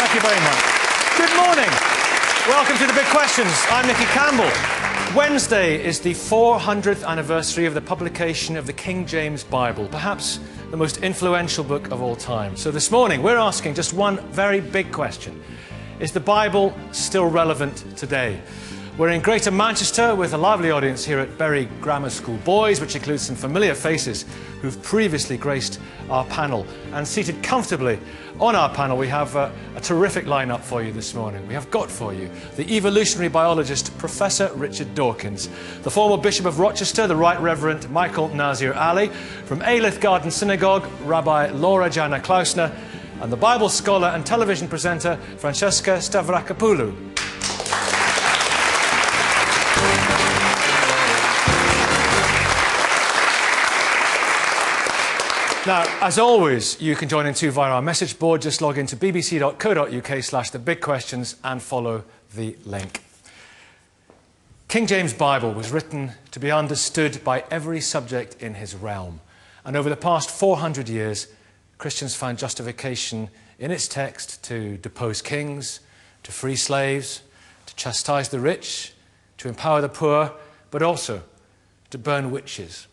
Thank you very much. Good morning. Welcome to The Big Questions. I'm Nicky Campbell. Wednesday is the 400th anniversary of the publication of the King James Bible, perhaps the most influential book of all time. So this morning we're asking just one very big question. Is the Bible still relevant today? We're in Greater Manchester with a lively audience here at Bury Grammar School Boys, which includes some familiar faces who've previously graced our panel. And seated comfortably on our panel, we have a terrific lineup for you this morning. We have got for you the evolutionary biologist, Professor Richard Dawkins, the former Bishop of Rochester, the Right Reverend Michael Nazir Ali, from Aylith Garden Synagogue, Rabbi Laura Jana Klausner, and the Bible scholar and television presenter, Francesca Stavrakopoulou. Now, as always, you can join in too via our message board. Just log into bbc.co.uk/thebigquestions and follow the link. King James Bible was written to be understood by every subject in his realm. And over the past 400 years, Christians found justification in its text to depose kings, to free slaves, to chastise the rich, to empower the poor, but also to burn witches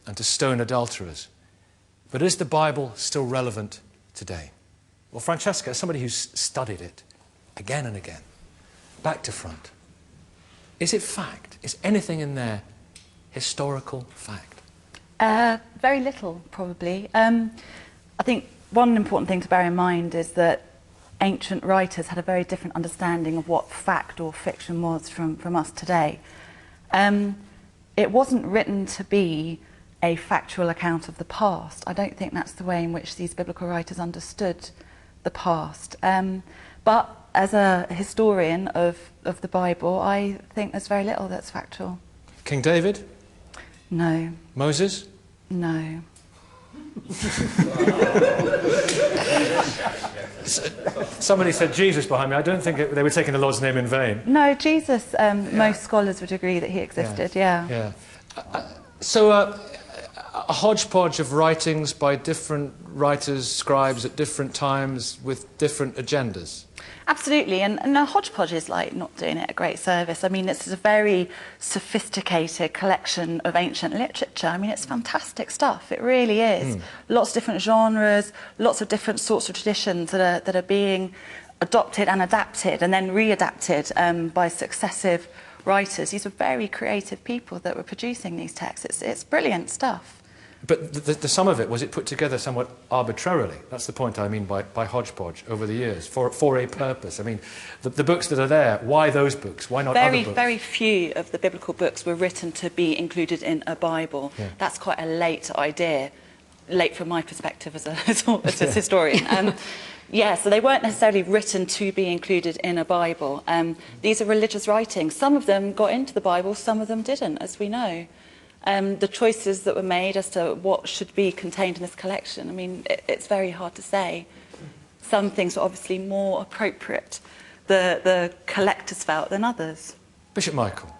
and to stone adulterers. But is the Bible still relevant today? Well, Francesca, as somebody who's studied it again and again, back to front, is it fact? Is anything in there historical fact? Very little, probably. I think one important thing to bear in mind is that ancient writers had a very different understanding of what fact or fiction was from us today. It wasn't written to be a factual account of the past. I don't think that's the way in which these biblical writers understood the past. But as a historian of the Bible, I think there's very little that's factual. King David? No. Moses? No. Somebody said Jesus behind me. I don't think they were taking the Lord's name in vain. No, Jesus, most scholars would agree that he existed, yeah. A hodgepodge of writings by different writers, scribes at different times with different agendas. Absolutely, and a hodgepodge is like not doing it a great service. I mean, this is a very sophisticated collection of ancient literature. I mean, it's fantastic stuff. It really is. Lots of different genres, lots of different sorts of traditions that are being adopted and adapted and then readapted by successive writers. These were very creative people that were producing these texts. It's brilliant stuff. But the sum of it, was it put together somewhat arbitrarily? That's the point I mean by hodgepodge over the years, for a purpose. I mean, the books that are there, why those books? Why not other books? Very few of the biblical books were written to be included in a Bible. Yeah. That's quite a late idea, late from my perspective as a historian. Yeah, so they weren't necessarily written to be included in a Bible. These are religious writings. Some of them got into the Bible, some of them didn't, as we know. The choices that were made as to what should be contained in this collection, I mean, it's very hard to say. Some things are obviously more appropriate, the collectors felt, than others. Bishop Michael.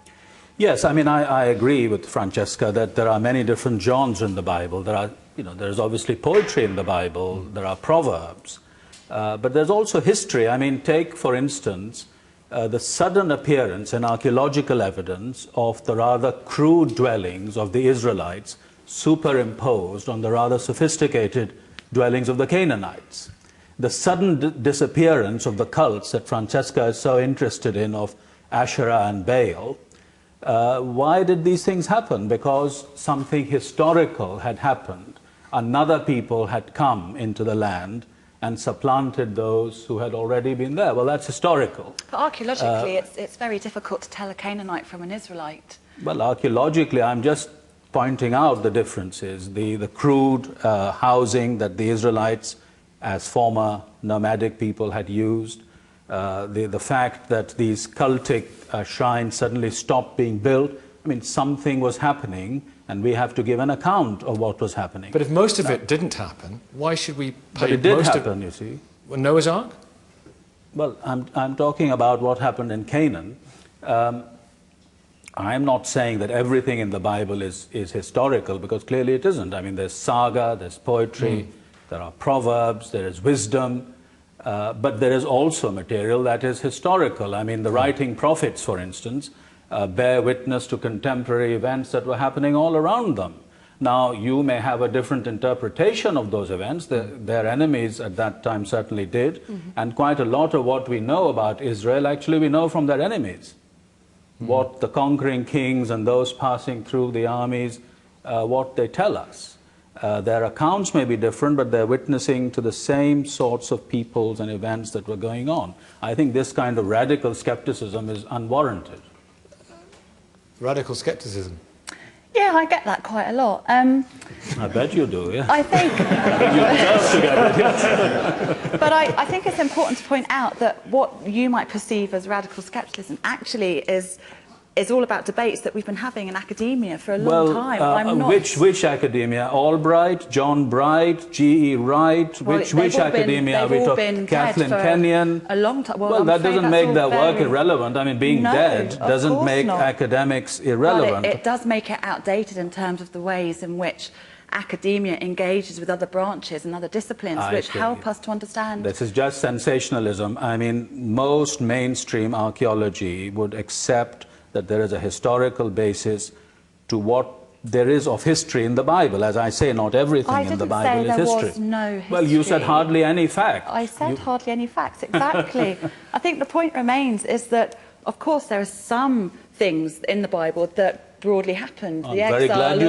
Yes, I mean, I agree with Francesca that there are many different genres in the Bible. There's obviously poetry in the Bible, there are proverbs, but there's also history. I mean, take, for instance, the sudden appearance in archaeological evidence of the rather crude dwellings of the Israelites superimposed on the rather sophisticated dwellings of the Canaanites. The sudden disappearance of the cults that Francesca is so interested in, of Asherah and Baal. Why did these things happen? Because something historical had happened. Another people had come into the land and supplanted those who had already been there. Well, that's historical. But archaeologically, it's very difficult to tell a Canaanite from an Israelite. Well, archaeologically, I'm just pointing out the differences. The crude housing that the Israelites, as former nomadic people, had used. The fact that these cultic shrines suddenly stopped being built. I mean, something was happening, and we have to give an account of what was happening. But if most of it didn't happen, why should we pay But it did happen, you see. Well, Noah's Ark? Well, I'm talking about what happened in Canaan. I'm not saying that everything in the Bible is historical, because clearly it isn't. I mean, there's saga, there's poetry, there are proverbs, there is wisdom. But there is also material that is historical. I mean, the writing prophets, for instance, bear witness to contemporary events that were happening all around them. Now, you may have a different interpretation of those events. Their enemies at that time certainly did. And quite a lot of what we know about Israel, actually, we know from their enemies. What the conquering kings and those passing through the armies, what they tell us. Their accounts may be different, but they're witnessing to the same sorts of peoples and events that were going on. I think this kind of radical skepticism is unwarranted. Radical skepticism. Yeah, I get that quite a lot. I bet you do, yeah. I think... You deserve to get it, yes. But I think it's important to point out that what you might perceive as radical skepticism actually is all about debates that we've been having in academia for a long time. I'm not... Which academia? Albright, John Bright, G.E. Wright? Well, which academia are we talking? Kathleen Kenyon? A long time. Well, that doesn't make their work irrelevant. I mean, being dead doesn't make academics irrelevant. Well, it does make it outdated in terms of the ways in which academia engages with other branches and other disciplines which help us to understand. This is just sensationalism. I mean, most mainstream archaeology would accept that there is a historical basis to what there is of history in the Bible. As I say, not everything in the Bible is history. I didn't say there was no history. Well, you said hardly any facts. I said hardly any facts, exactly. I think the point remains is that, of course, there are some things in the Bible that broadly happened. I'm very glad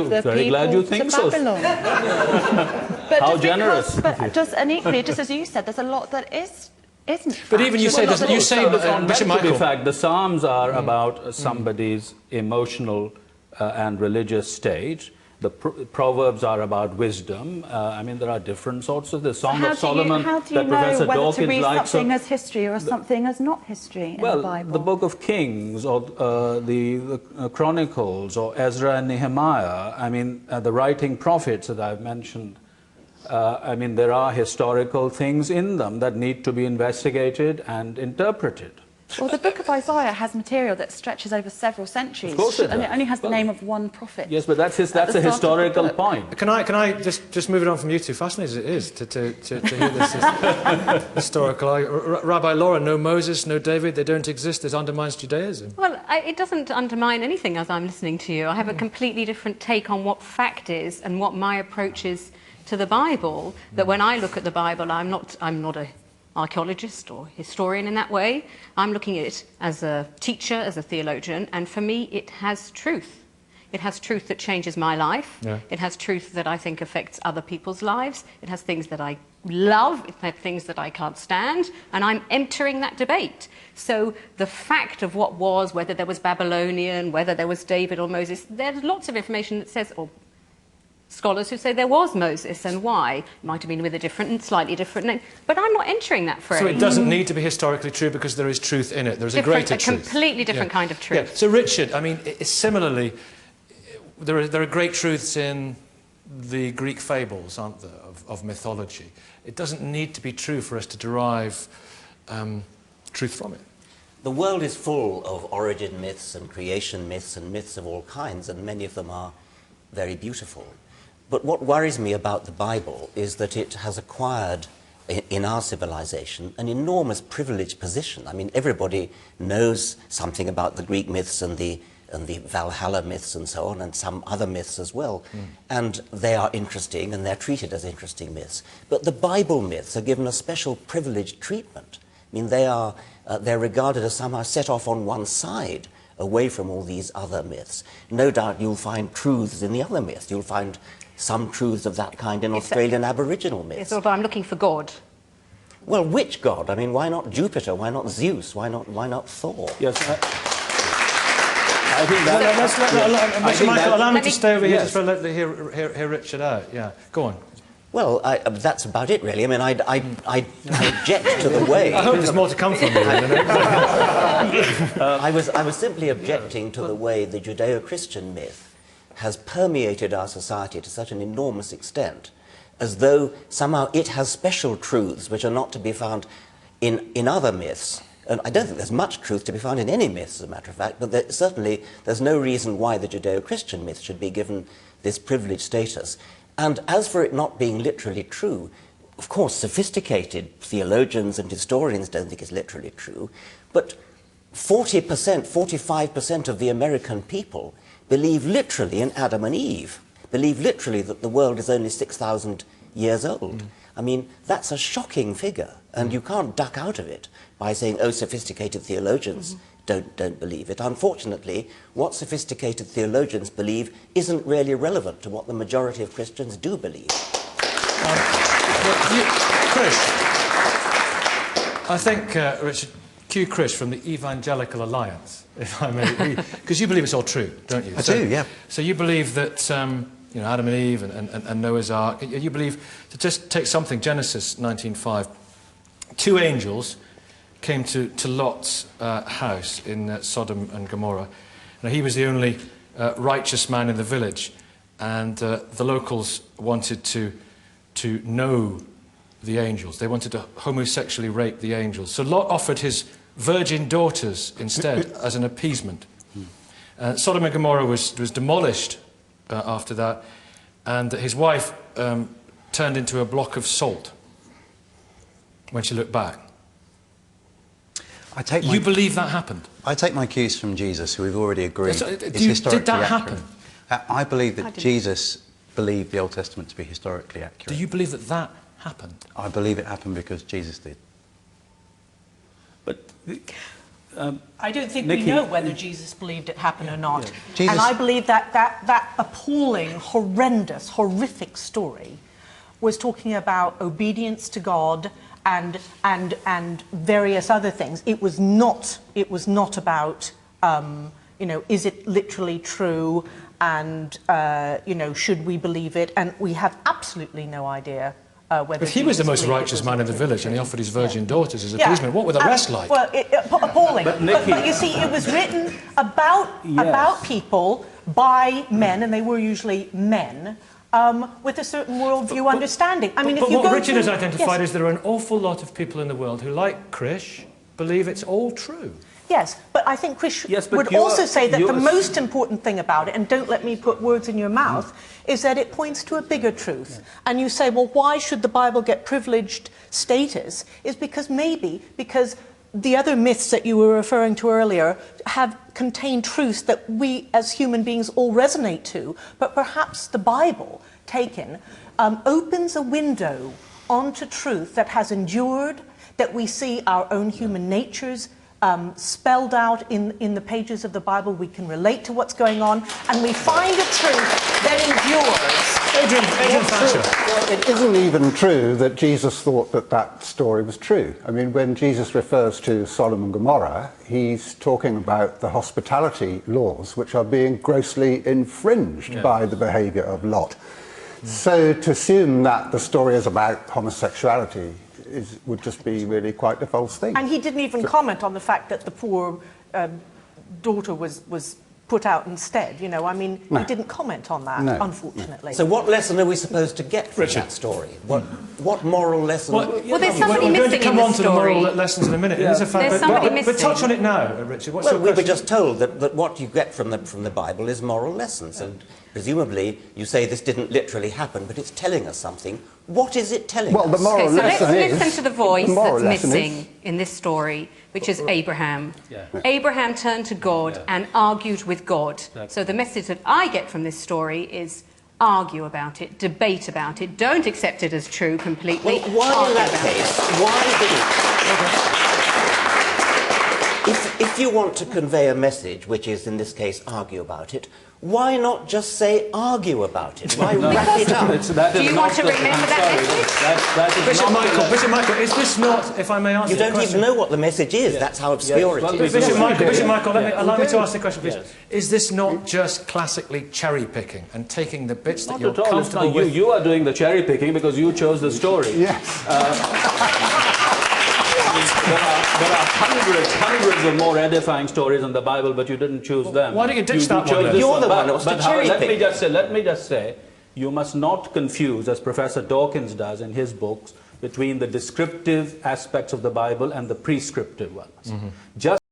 you think to Babylon. But how generous. And equally, just as you said, there's a lot that isn't. But even you say, in fact, the Psalms are about somebody's emotional and religious state. The Proverbs are about wisdom. I mean, there are different sorts of the Song of Solomon that Professor Dawkins likes. How do you know whether to read something as history or something as not history in the Bible? The Book of Kings or the Chronicles or Ezra and Nehemiah, I mean, the writing prophets that I've mentioned, I mean, there are historical things in them that need to be investigated and interpreted. Well, the book of Isaiah has material that stretches over several centuries. Of course it does. And it only has the name of one prophet. Yes, but that's a historical point. Can I just move it on from you two? Fascinating as it is to hear this historical argument. Rabbi Laura, no Moses, no David, they don't exist. It undermines Judaism. Well, it doesn't undermine anything as I'm listening to you. I have a completely different take on what fact is and what my approach is to the Bible. That when I look at the Bible, I'm not a archaeologist or historian in that way. I'm looking at it as a teacher, as a theologian, and for me it has truth. It has truth that changes my life. Yeah. It has truth that I think affects other people's lives. It has things that I love. It has things that I can't stand, and I'm entering that debate. So the fact of what was, whether there was Babylonian, whether there was David or Moses, there's lots of information that says, or scholars who say there was Moses and why. It might have been with a different and slightly different name. But I'm not entering that phrase. So it doesn't need to be historically true because there is truth in it. There's a greater truth. A completely different kind of truth. Yeah. So Richard, I mean, similarly, there are great truths in the Greek fables, aren't there, of mythology. It doesn't need to be true for us to derive truth from it. The world is full of origin myths and creation myths and myths of all kinds, and many of them are very beautiful. But what worries me about the Bible is that it has acquired, in our civilization, an enormous privileged position. I mean, everybody knows something about the Greek myths and the Valhalla myths and so on, and some other myths as well. And they are interesting, and they're treated as interesting myths. But the Bible myths are given a special privileged treatment. I mean, they're regarded as somehow set off on one side, away from all these other myths. No doubt you'll find truths in the other myths. You'll find some truths of that kind in Australian Aboriginal myths. Sort of, I'm looking for God. Well, which God? I mean, why not Jupiter? Why not Zeus? Why not Thor? Yes, I think that... Mr. Michael, allow me to stay over here just for hear Richard out. Yeah, go on. Well, that's about it, really. I mean, I object to the way... I hope there's more to come from you. I was simply objecting to the way the Judeo-Christian myth has permeated our society to such an enormous extent, as though somehow it has special truths which are not to be found in other myths. And I don't think there's much truth to be found in any myths, as a matter of fact, but certainly there's no reason why the Judeo-Christian myth should be given this privileged status. And as for it not being literally true, of course, sophisticated theologians and historians don't think it's literally true, but 40%, 45% of the American people believe literally in Adam and Eve, believe literally that the world is only 6,000 years old. I mean, that's a shocking figure, and you can't duck out of it by saying, oh, sophisticated theologians don't believe it. Unfortunately, what sophisticated theologians believe isn't really relevant to what the majority of Christians do believe. Chris, I think, Richard, cue Chris from the Evangelical Alliance, if I may, because you believe it's all true, don't you? I do, yeah. So you believe that, you know, Adam and Eve and Noah's Ark, you believe, to just take something, Genesis 19:5, 2 angels came to Lot's house in Sodom and Gomorrah. Now, he was the only righteous man in the village, and the locals wanted to know the angels. They wanted to homosexually rape the angels. So Lot offered his virgin daughters instead as an appeasement. Sodom and Gomorrah was demolished after that, and his wife turned into a block of salt when she looked back. You believe that happened? I take my cues from Jesus, who we've already agreed is historically did that accurate. happen? I believe that Jesus believed the Old Testament to be historically accurate. Do you believe that that happened? I believe it happened because Jesus did. But I don't think Nikki, we know whether Jesus believed it happened or not. Jesus- And I believe that appalling, horrendous, horrific story was talking about obedience to God and various other things. It was not about you know, is it literally true, and you know, should we believe it? And we have absolutely no idea whether. But he was the most believed it righteous was man in the true. village, and he offered his virgin daughters as appeasement. What were the rest like? Well, appalling. But Nikki- but you see, it was written about people by men, and they were usually men, with a certain worldview understanding. I mean, if But you what go Richard to, has identified yes, is there are an awful lot of people in the world who, like Krish, believe it's all true. yes, but I think Chris Yes, but would you also are- say that you the are- most important thing about it, and don't let me put words in your mouth, is that it points to a bigger truth. And you say, well, why should the Bible get privileged status? Is because the other myths that you were referring to earlier have contained truths that we as human beings all resonate to, but perhaps the Bible, taken, opens a window onto truth that has endured, that we see our own human natures spelled out in the pages of the Bible. We can relate to what's going on, and we find a truth that endures. Adrian Thatcher. Well, it isn't even true that Jesus thought that that story was true. I mean, when Jesus refers to Sodom and Gomorrah, he's talking about the hospitality laws, which are being grossly infringed by the behaviour of Lot. So to assume that the story is about homosexuality would just be really quite a false thing. And he didn't even comment on the fact that the poor daughter was put out instead. You know, I mean, he didn't comment on that, unfortunately. So what lesson are we supposed to get from that story? What moral lesson? Well, there's somebody We're going to missing come in on this to the story. moral lessons in a minute. It is a fact, There's somebody but missing. touch on it now, Richard. What's Well, your we were question? just told that what you get from the Bible is moral lessons, and presumably you say this didn't literally happen, but it's telling us something. What is it telling us? Well, the moral Okay, so let's lesson is... listen to the voice the moral that's lesson missing is- in this story, which is Abraham. Yeah. Abraham turned to God and argued with God. So the message that I get from this story is argue about it, debate about it, don't accept it as true completely. Well, why in argue that about it. case, why didn't... If you want to convey a message, which is in this case argue about it, why not just say argue about it? Why wrap it up? Do you want to remember that message? Bishop Michael, is this not, if I may ask You you a don't question? even know what the message is. That's how obscure Well, it is. Bishop Yes. Michael, allow me to ask the question, please. Yes. Is this not just classically cherry-picking and taking the bits that Not you're at all. It's comfortable not you. with? You are doing the cherry picking because you chose the story. Yes. There are hundreds of more edifying stories in the Bible, but you didn't choose them. Why don't you ditch that one chose then? this You're the one But- who wants to but how- cherry let me pick. just say, you must not confuse, as Professor Dawkins does in his books, between the descriptive aspects of the Bible and the prescriptive ones. Just